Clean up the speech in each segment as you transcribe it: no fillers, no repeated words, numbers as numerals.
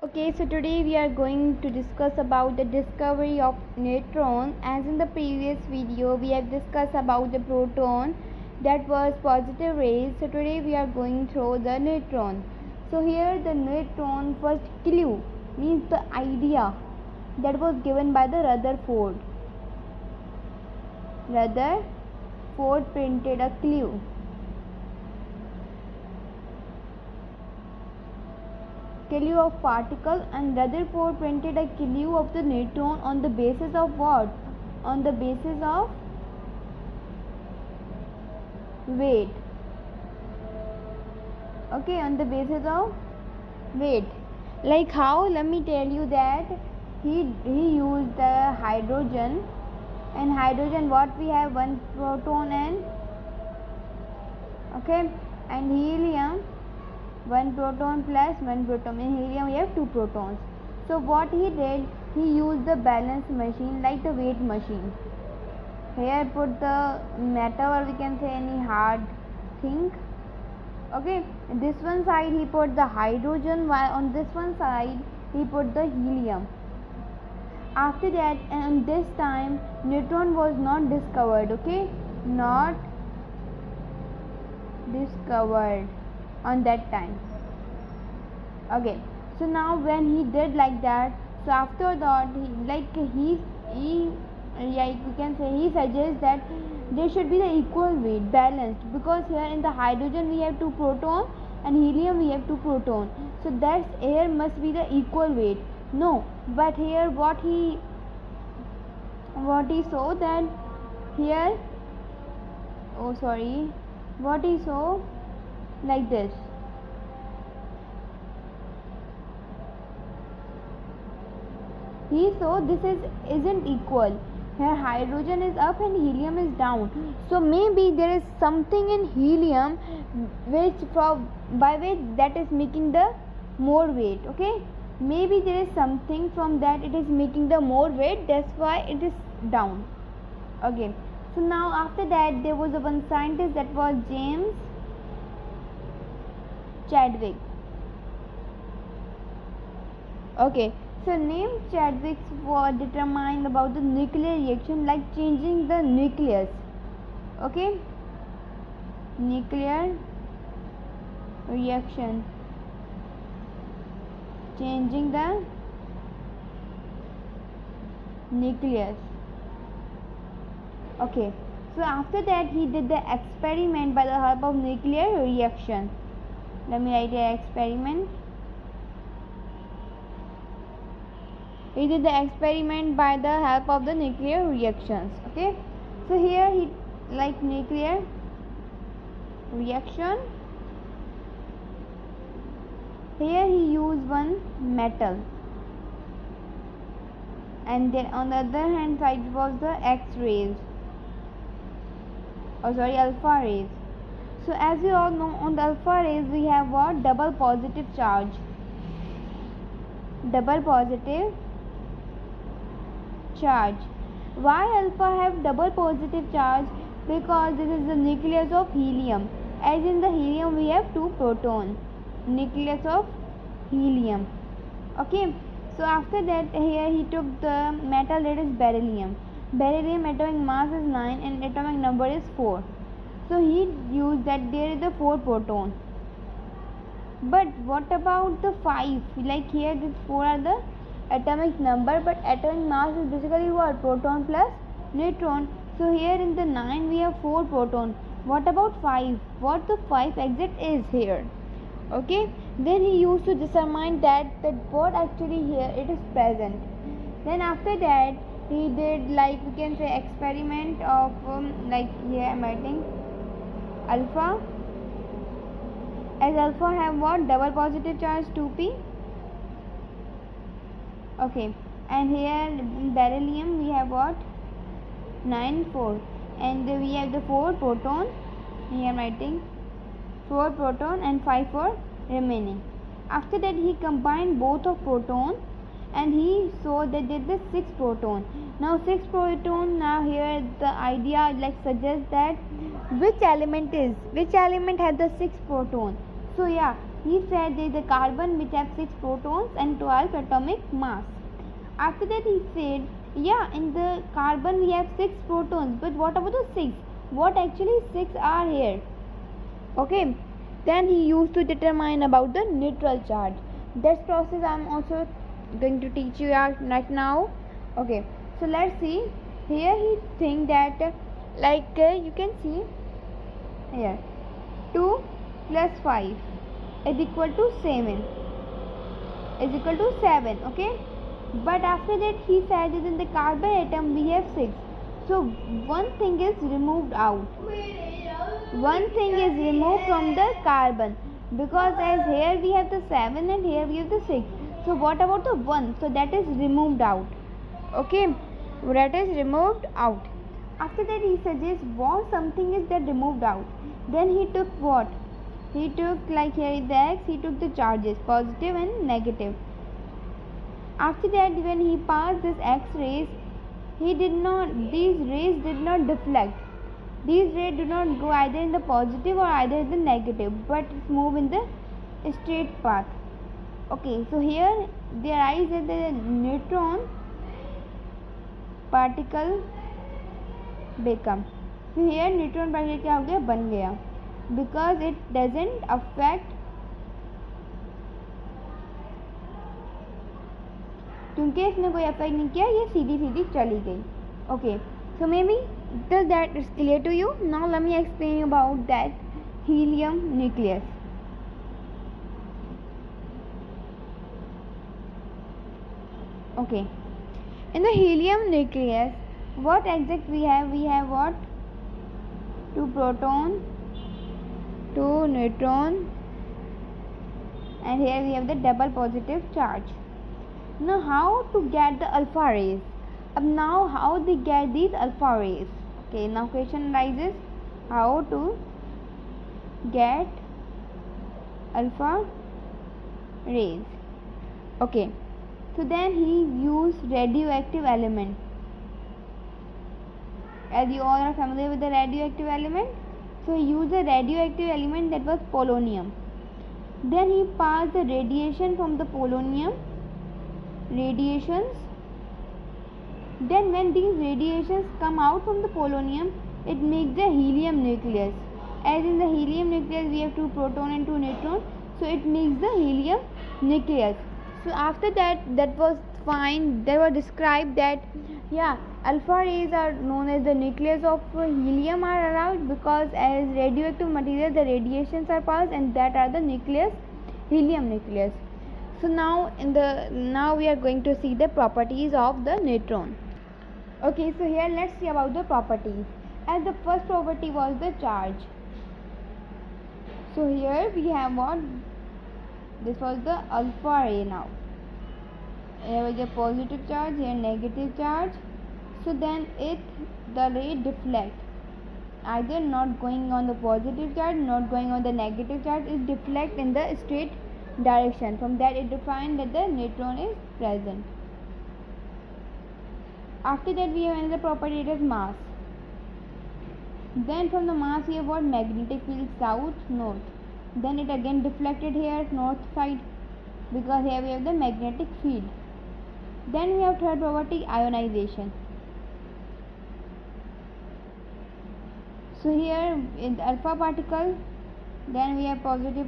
Okay, so today we are going to discuss about the discovery of neutron. As in the previous video, we have discussed about the proton that was positive rays. So today we are going through the neutron. So here the neutron first clue means the idea that was given by the Rutherford. Rutherford printed a clue. Clue of particle, and Rutherford printed a clue of the neutron on the basis of what? On the basis of weight. Okay, on the basis of weight. Like how? Let me tell you that he used the hydrogen, and hydrogen what we have, one proton and and helium, one proton plus one proton. In helium we have two protons. So what he did, he used the balance machine, like the weight machine. Here put the metal, or we can say any hard thing. Okay, this one side he put the hydrogen, while on this one side he put the helium. After that, and this time neutron was not discovered. Okay, not discovered on that time. Okay, so now when he did like that, so after that he we can say he suggests that there should be the equal weight, balanced, because here in the hydrogen we have two proton and helium we have two proton, so that's air must be the equal weight. No, but here what he saw that here, what he saw like this. He saw this isn't equal. Here hydrogen is up and helium is down. So maybe there is something in helium by which that is making the more weight. Okay, maybe there is something from that it is making the more weight. That's why it is down. Okay. So now after that there was one scientist, that was James Chadwick. Okay. So Chadwick was determined about the nuclear reaction, like changing the nucleus. Okay, nuclear reaction, changing the nucleus. Okay, so after that he did the experiment by the help of nuclear reaction. Let me write an experiment. He did the experiment by the help of the nuclear reactions. Okay, so here he like nuclear reaction. Here he used one metal, and then on the other hand side was the X-rays, alpha rays. So as you all know, on the alpha rays we have what? Double positive charge. Double positive charge. Why alpha have double positive charge? Because this is the nucleus of helium. As in the helium we have two protons. Nucleus of helium. Okay. So after that here he took the metal, that is beryllium. Beryllium atomic mass is 9 and atomic number is 4. So he used that there is the 4 proton. But what about the 5? Like here these 4 are the atomic number, but atomic mass is basically what? Proton plus neutron. So here in the 9 we have 4 proton. What about 5? What the 5 exact is here? Okay, then he used to determine that what actually here it is present. Then after that he did, like we can say, experiment of like here I'm writing alpha. As alpha have what? Double positive charge 2p. Okay, and here beryllium we have what? 9 4, and we have the 4 proton. Here I am writing 4 proton and 5 for remaining. After that he combined both of proton and he saw that there is 6 proton. Now 6 proton. Now here the idea like suggests that which element has the 6 proton. So yeah, he said there is a carbon which has 6 protons and 12 atomic mass. After that he said, yeah, in the carbon we have 6 protons, but what about the 6? What actually 6 are here? Okay, then he used to determine about the neutral charge. That process I am also going to teach you right now. Okay, so let's see. Here he think that you can see here 2 plus 5 is equal to 7 okay, but after that he said that in the carbon atom we have 6, so one thing is removed out, one thing is removed from the carbon, because as here we have the 7 and here we have the 6, so what about the 1? So that is removed out. Okay, that is removed out. After that he suggests what something is that removed out. Then he took what? He took, like here is the x, he took the charges positive and negative. After that when he passed this x rays, these rays did not deflect. These rays do not go either in the positive or either in the negative, but move in the straight path. Okay, so here there is the neutron particle become. So here neutron particle क्या हो गया? बन गया, because it doesn't affect, क्योंकि इसने कोई affect नहीं किया, ये सीधी सीधी चली गई. Okay, so maybe till that is clear to you. Now let me explain you about that helium nucleus. Okay, in the helium nucleus what exact we have? We have what? 2 proton, 2 neutron, and here we have the double positive charge. Now how to get the alpha rays? Now how they get these alpha rays? Okay, now question arises, how to get alpha rays? Okay, so then he used radioactive element. As you all are familiar with the radioactive element, so he used a radioactive element that was polonium. Then he passed the radiation from the polonium radiations. Then when these radiations come out from the polonium, it makes the helium nucleus. As in the helium nucleus we have 2 proton and 2 neutron, so it makes the helium nucleus. So after that was fine. They were described that alpha rays are known as the nucleus of helium are around, because as radioactive material the radiations are passed, and that are the nucleus, helium nucleus. So now we are going to see the properties of the neutron. Okay, so here let's see about the properties. As the first property was the charge. So here we have what? This was the alpha ray. Now here was a positive charge, here negative charge. So then the ray deflect, either not going on the positive charge, not going on the negative charge, it deflect in the straight direction. From that it defined that the neutron is present. After that we have another property, it is mass. Then from the mass we have what? Magnetic field, south, north. Then it again deflected here, north side, because here we have the magnetic field. Then we have third property, ionization. So here in the alpha particle, then we have positive,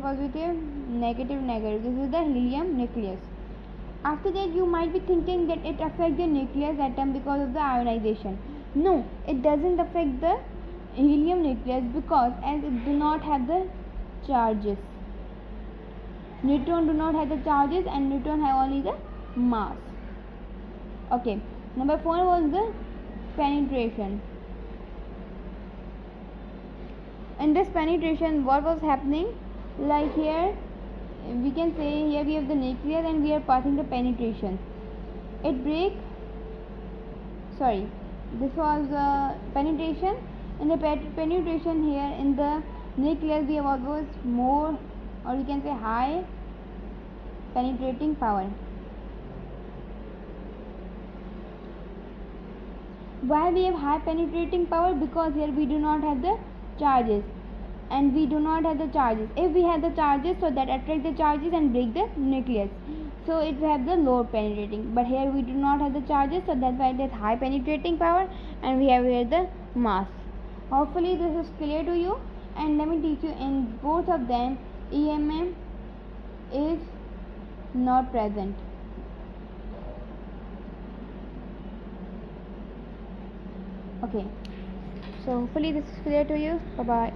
negative. This is the helium nucleus. After that you might be thinking that it affects the nucleus atom because of the ionization. No, it doesn't affect the helium nucleus, because as it do not have the charges. Neutron do not have the charges, and neutron have only the mass. Okay, number 4 was the penetration. In this penetration, what was happening? Like here we can say, here we have the nucleus and we are passing the penetration. It break. Sorry, this was penetration. In the penetration here in the nucleus we have always more, or you can say high penetrating power. Why we have high penetrating power? Because here we do not have the charges, and we do not have the charges. If we have the charges, so that attract the charges and break the nucleus, so it will have the low penetrating. But here we do not have the charges, so that's why it has high penetrating power, and we have here the mass. Hopefully this is clear to you, and let me teach you, in both of them EMF is not present. Okay, so hopefully this is clear to you. Bye bye.